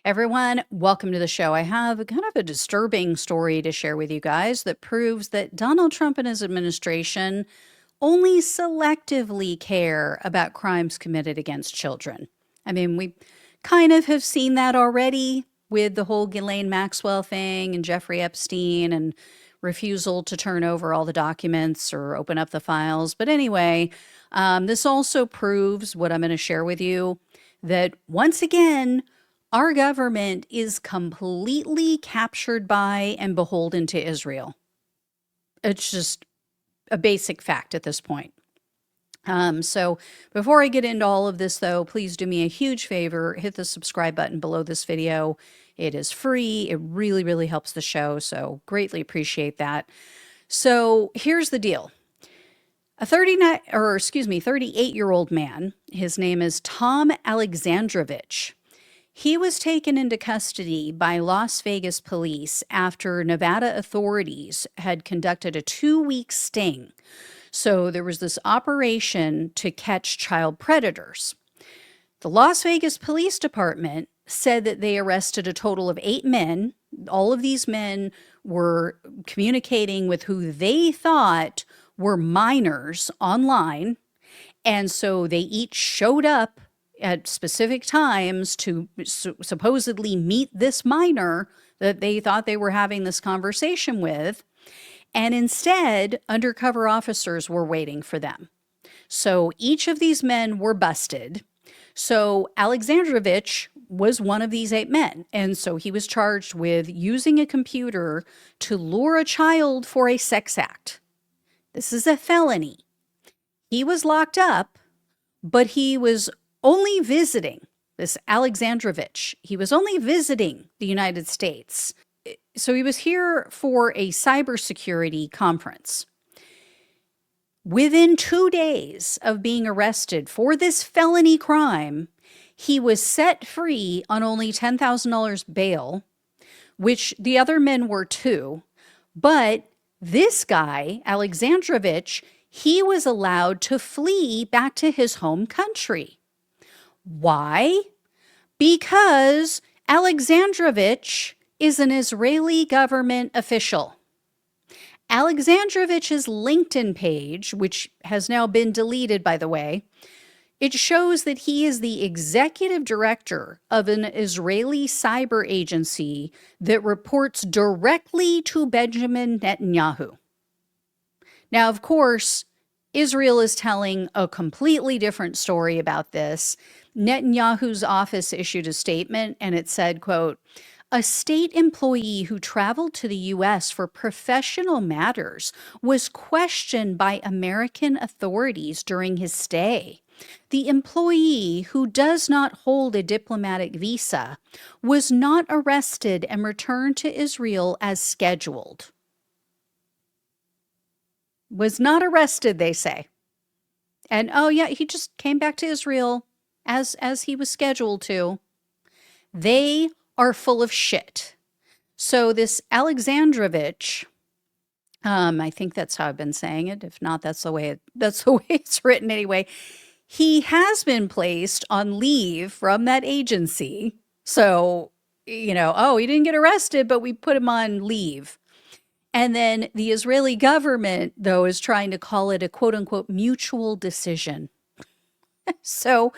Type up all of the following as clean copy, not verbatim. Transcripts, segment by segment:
Everyone, welcome to the show. I have kind of a disturbing story to share with you guys that proves that Donald Trump and his administration only selectively care about crimes committed against children. I mean, we kind of have seen that already with the whole Ghislaine Maxwell thing and Jeffrey Epstein and refusal to turn over all the documents or open up the files. But anyway, this also proves what I'm going to share with you, that once again, our government is completely captured by and beholden to Israel. It's just a basic fact at this point. So before I get into all of this, though, please do me a huge favor. Hit the subscribe button below this video. It is free. It really, really helps the show. So greatly appreciate that. So here's the deal. A 38-year-old man, his name is Tom Alexandrovich. He was taken into custody by Las Vegas police after Nevada authorities had conducted a 2-week sting. So there was this operation to catch child predators. The Las Vegas Police Department said that they arrested a total of 8 men. All of these men were communicating with who they thought were minors online. And so they each showed up at specific times to supposedly meet this minor that they thought they were having this conversation with. And instead, undercover officers were waiting for them. So each of these men were busted. So Alexandrovich was one of these 8 men. And so he was charged with using a computer to lure a child for a sex act. This is a felony. He was locked up, but he was only visiting, this Alexandrovich, he was only visiting the United States. So he was here for a cybersecurity conference. Within 2 days of being arrested for this felony crime, he was set free on only $10,000 bail, which the other men were too. But this guy, Alexandrovich, he was allowed to flee back to his home country. Why? Because Alexandrovich is an Israeli government official. Alexandrovich's LinkedIn page, which has now been deleted, by the way, it shows that he is the executive director of an Israeli cyber agency that reports directly to Benjamin Netanyahu. Now, of course, Israel is telling a completely different story about this. Netanyahu's office issued a statement and it said, quote, "A state employee who traveled to the U.S. for professional matters was questioned by American authorities during his stay. The employee, who does not hold a diplomatic visa, was not arrested and returned to Israel as scheduled." Was not arrested, they say. And oh yeah, he just came back to Israel as he was scheduled to. They are full of shit. So this Alexandrovich, I think that's how I've been saying it. If not, that's the way it's written anyway. He has been placed on leave from that agency. So, he didn't get arrested, but we put him on leave. And then the Israeli government, though, is trying to call it a quote unquote mutual decision. So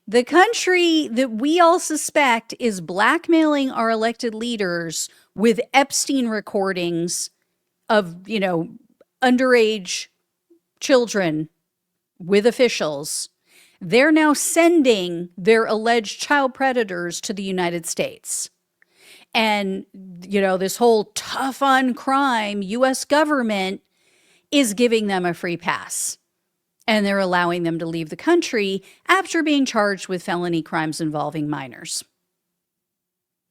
the country that we all suspect is blackmailing our elected leaders with Epstein recordings of, underage children with officials. They're now sending their alleged child predators to the United States. And, this whole tough on crime U.S. government is giving them a free pass. And they're allowing them to leave the country after being charged with felony crimes involving minors.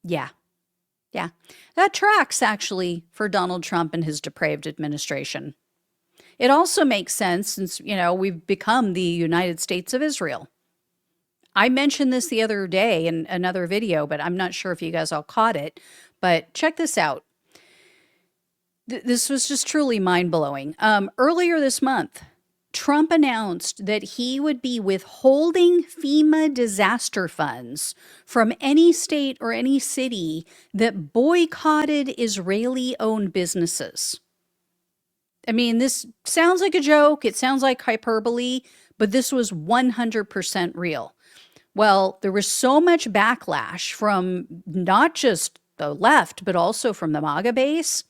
Yeah. That tracks, actually, for Donald Trump and his depraved administration. It also makes sense since, we've become the United States of Israel. I mentioned this the other day in another video, but I'm not sure if you guys all caught it. But check this out. This was just truly mind-blowing. Earlier this month, Trump announced that he would be withholding FEMA disaster funds from any state or any city that boycotted Israeli-owned businesses. I mean, this sounds like a joke. It sounds like hyperbole, but this was 100% real. Well, there was so much backlash from not just the left, but also from the MAGA base.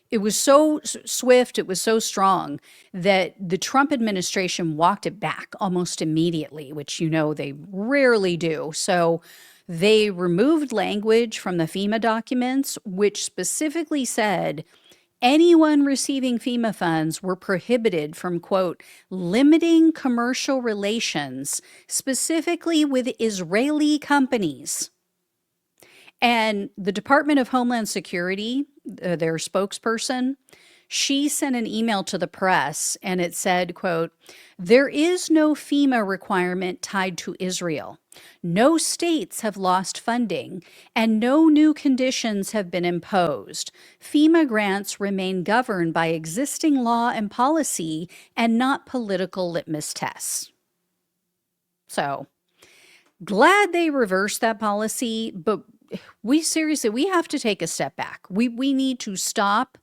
It was so swift, it was so strong that the Trump administration walked it back almost immediately, which you know they rarely do. So they removed language from the FEMA documents, which specifically said anyone receiving FEMA funds were prohibited from, quote, limiting commercial relations, specifically with Israeli companies. And the Department of Homeland Security, their spokesperson, she sent an email to the press and it said, quote, there is no FEMA requirement tied to Israel. No states have lost funding and no new conditions have been imposed. FEMA grants remain governed by existing law and policy and not political litmus tests. So glad they reversed that policy, but we have to take a step back. We need to stop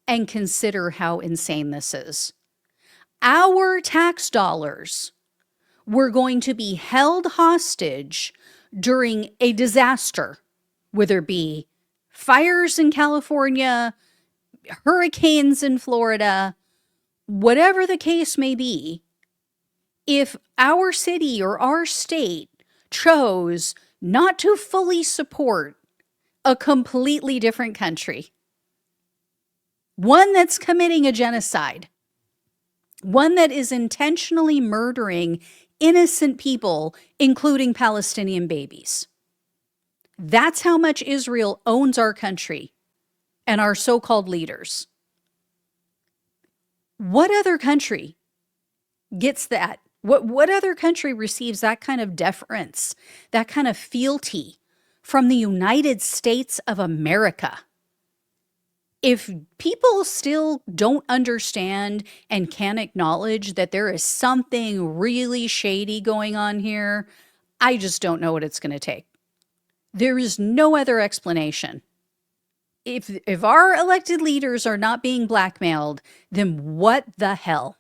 and consider how insane this is. Our tax dollars were going to be held hostage during a disaster, whether it be fires in California, hurricanes in Florida, whatever the case may be. If our city or our state chose not to fully support a completely different country, one that's committing a genocide, one that is intentionally murdering innocent people, including Palestinian babies. That's how much Israel owns our country and our so-called leaders. What other country gets that? What other country receives that kind of deference, that kind of fealty from the United States of America? If people still don't understand and can't acknowledge that there is something really shady going on here, I just don't know what it's going to take. There is no other explanation. If our elected leaders are not being blackmailed, then what the hell?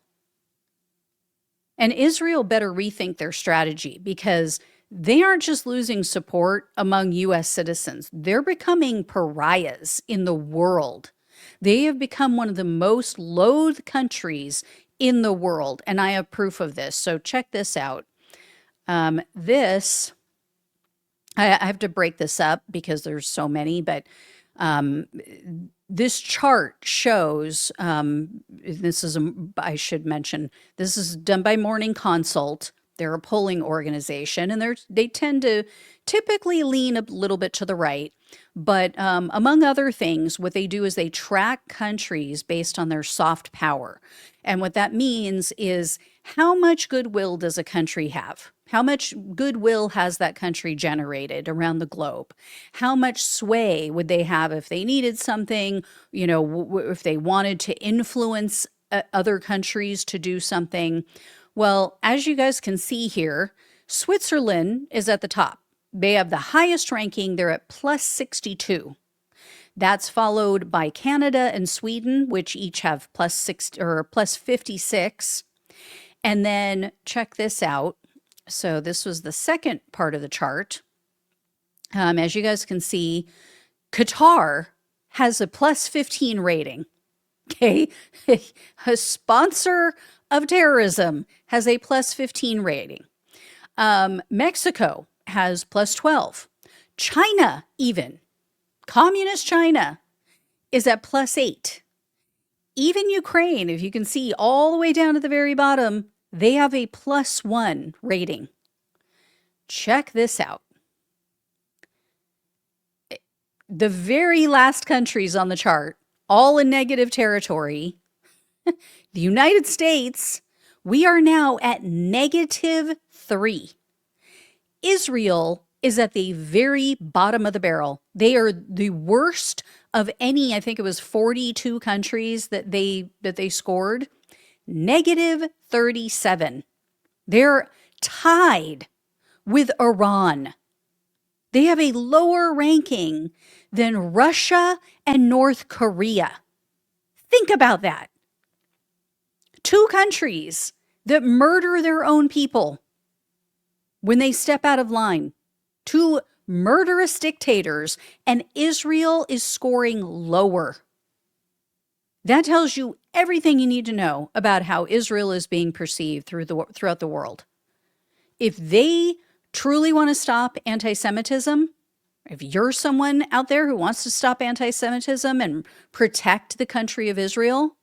And Israel better rethink their strategy because they aren't just losing support among U.S. citizens. They're becoming pariahs in the world. They have become one of the most loathed countries in the world. And I have proof of this. So check this out. I have to break this up because there's so many, but this chart shows, I should mention, this is done by Morning Consult. They're a polling organization, and they tend to typically lean a little bit to the right. But among other things, what they do is they track countries based on their soft power. And what that means is how much goodwill does a country have? How much goodwill has that country generated around the globe? How much sway would they have if they needed something, you know, if they wanted to influence other countries to do something? Well, as you guys can see here, Switzerland is at the top. They have the highest ranking. They're at plus 62. That's followed by Canada and Sweden, which each have plus 6 or plus 56. And then check this out. So this was the second part of the chart. As you guys can see, Qatar has a plus 15 rating. Okay, a sponsor of terrorism has a plus 15 rating. Mexico has plus 12. China, even communist China, is at plus 8. Even Ukraine, if you can see all the way down to the very bottom, they have a plus 1 rating. Check this out. The very last countries on the chart, all in negative territory. The United States, we are now at negative 3. Israel is at the very bottom of the barrel. They are the worst of any, I think it was 42 countries that they scored. Negative 37. They're tied with Iran. They have a lower ranking than Russia and North Korea. Think about that. Two countries that murder their own people when they step out of line. Two murderous dictators, and Israel is scoring lower. That tells you everything you need to know about how Israel is being perceived throughout the world. If they truly want to stop anti-Semitism, if you're someone out there who wants to stop anti-Semitism and protect the country of Israel,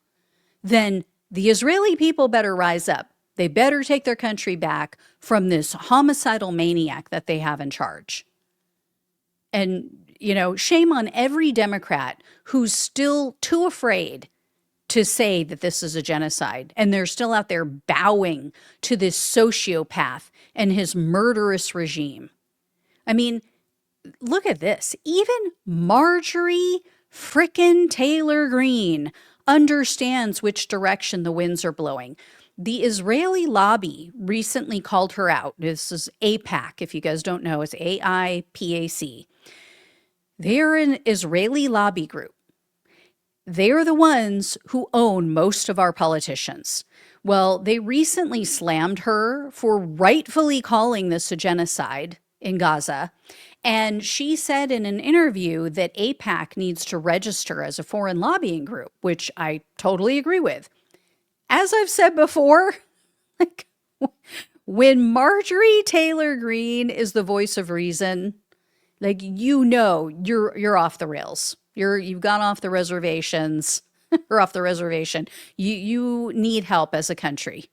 then the Israeli people better rise up. They better take their country back from this homicidal maniac that they have in charge. And, shame on every Democrat who's still too afraid to say that this is a genocide. And they're still out there bowing to this sociopath and his murderous regime. I mean, look at this. Even Marjorie frickin' Taylor Greene understands which direction the winds are blowing. The Israeli lobby recently called her out. This is AIPAC. If you guys don't know, it's AIPAC. They're an Israeli lobby group. They are the ones who own most of our politicians. Well, they recently slammed her for rightfully calling this a genocide in Gaza. And she said in an interview that AIPAC needs to register as a foreign lobbying group, which I totally agree with. As I've said before, when Marjorie Taylor Greene is the voice of reason, you're off the rails. You've gone off the reservations or off the reservation. You need help as a country.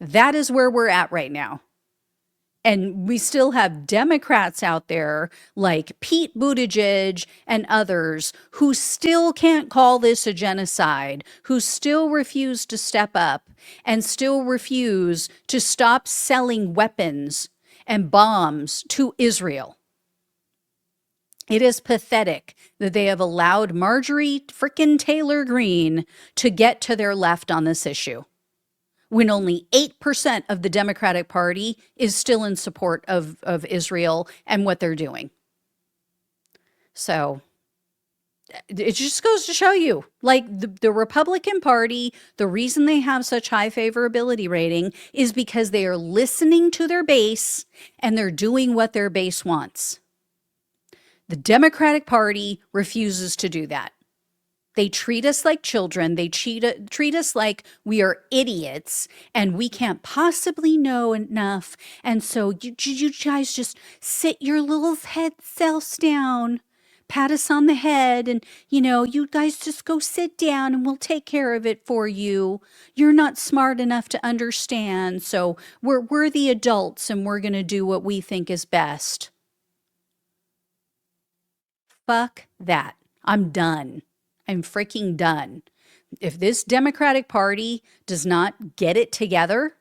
That is where we're at right now. And we still have Democrats out there like Pete Buttigieg and others who still can't call this a genocide, who still refuse to step up and still refuse to stop selling weapons and bombs to Israel. It is pathetic that they have allowed Marjorie frickin' Taylor Greene to get to their left on this issue, when only 8% of the Democratic Party is still in support of Israel and what they're doing. So it just goes to show you, the Republican Party, the reason they have such high favorability rating is because they are listening to their base and they're doing what their base wants. The Democratic Party refuses to do that. They treat us like children. They treat us like we are idiots and we can't possibly know enough. And so you guys just sit your little head selves down, pat us on the head, and, you guys just go sit down and we'll take care of it for you. You're not smart enough to understand. So we're the adults and we're going to do what we think is best. Fuck that. I'm done. I'm freaking done. If this Democratic Party does not get it together,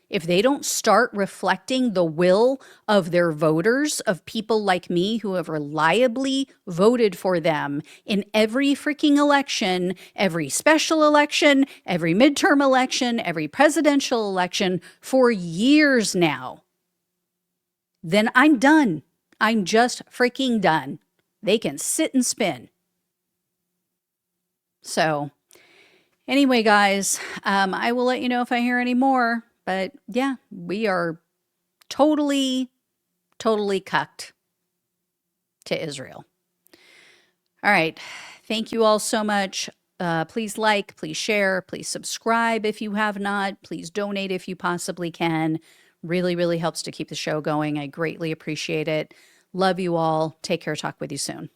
if they don't start reflecting the will of their voters, of people like me who have reliably voted for them in every freaking election, every special election, every midterm election, every presidential election for years now, then I'm done. I'm just freaking done. They can sit and spin. So anyway, guys, I will let you know if I hear any more. But yeah, we are totally cucked to Israel. All right. Thank you all so much. Please like, please share, please subscribe if you have not. Please donate if you possibly can. Really, really helps to keep the show going. I greatly appreciate it. Love you all. Take care. Talk with you soon.